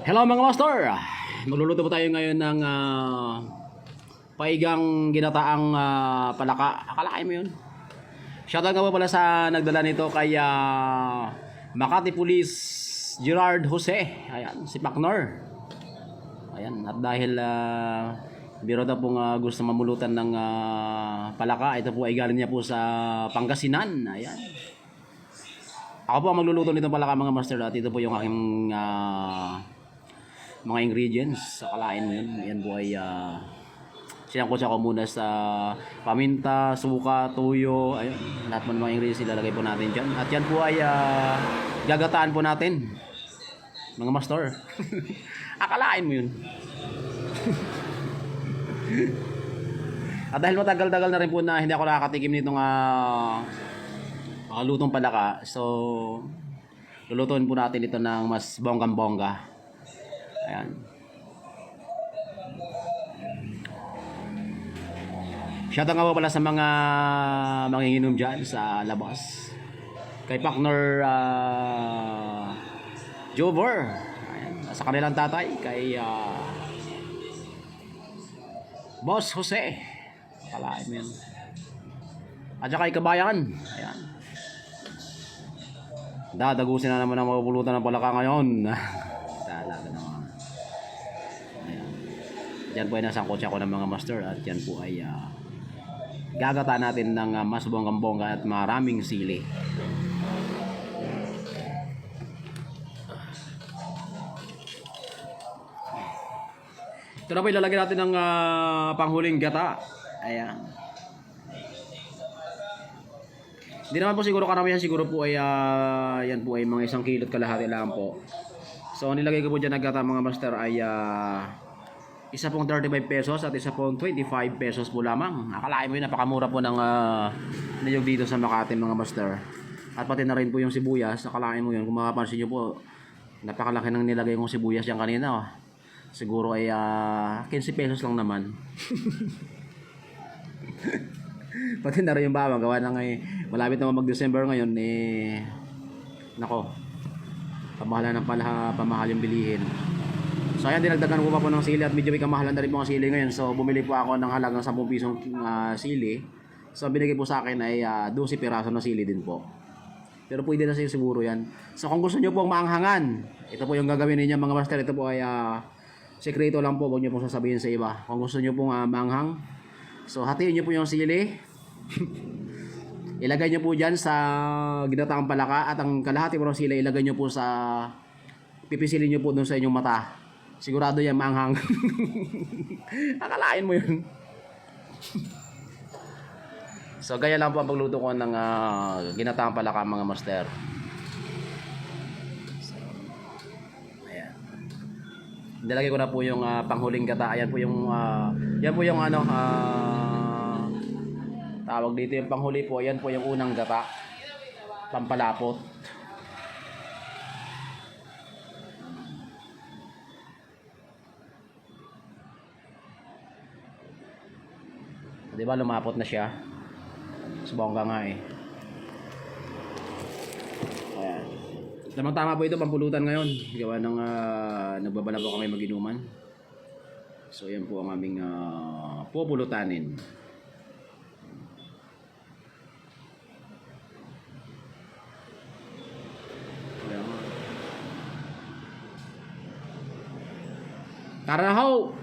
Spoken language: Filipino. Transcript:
Hello mga master! Magluluto po tayo ngayon ng paigang ginataang palaka. Akalain mo yun? Shoutout nga po pala sa nagdala nito kay Makati Police Gerard Jose. Ayan, si Pacnor. Ayan, at dahil biro daw pong gusto mamulutan ng palaka, ito po ay galing niya po sa Pangasinan. Ayan. Ako po ang magluluto nitong palaka mga master, at ito po yung aking mga ingredients. Akalain mo yun. Yan po ay sinangkot ko muna sa paminta, suka, tuyo. Ayun, lahat mo ng mga ingredients ilalagay po natin dyan. At yan po ay gagataan po natin mga master. Akalain mo yun. At dahil matagal-tagal na rin po na hindi ako nakakatikim nitong lutong palaka, so lulutuin po natin ito ng mas bonggang-bongga. Ayan. Shoutout nga po pala sa mga manginginom dyan sa labas. Kay Pacnor Jover. Ayan. Sa kanilang tatay. Kay Boss Jose. Akalain mo yun. At saka kay Kabayan. Ayan. Dadagusin na naman ang mapupulutan ng palaka ngayon. Talaga naman. Diyan po ay nasangkot siya ko ng mga master, at yan po ay gagataan natin ng mas bonggang-bongga at maraming sili. Ito na po ilalagay natin ng panghuling gata. Ayan. Hindi naman po siguro karamihan, siguro po ay yan po ay mga 1 kilot kalahati lang po. So nilagay ko po dyan ng gata mga master ay isa pong 35 pesos at isa pong 25 pesos po lamang. Akalain mo yun, napakamura po ng niyog dito sa Makati mga master. At pati na rin po yung sibuyas. Akalain mo yun, kung makapansin nyo po, napakalaki ng nilagay kong sibuyas yan kanina. Siguro ay 15 pesos lang naman. Pati na rin yung bawang, gawa na malapit naman mag-December ngayon, nako, pamahal yung bilihin. So ayan, dinagdagan ko pa po ng sili, at medyo may kamahalan na rin po ang sili ngayon. So bumili po ako ng halagang 10 pisong sili. So binigay po sa akin ay 12 piraso na sili din po. Pero pwede na siguro yan. So kung gusto nyo pong maanghangan, ito po yung gagawin ninyo mga master. Ito po ay sekreto lang po, huwag nyo pong sasabihin sa iba. Kung gusto nyo pong maanghang, so hatiin nyo po yung sili. Ilagay nyo po dyan sa ginataang palaka, at ang kalahati po ng sili ilagay nyo po sa, pipisilin nyo po dun sa inyong mata. Sigurado yan maanghang. Akalain mo yun. So gaya lang po ang pagluto ko ng ginataang palaka mga master. So, ayan. Nilagay ko na po yung panghuling gata. Ayan po yung yan po yung tawag dito yung panghuli po. Ayan po yung unang gata, pampalapot. Diba lumapot na siya? Subongga nga eh. Ayan. Tamang-tama po ito pampulutan ngayon. Gawa ng nagbabala po kami mag-inuman. So yan po ang aming pupulutanin. Tara na ho!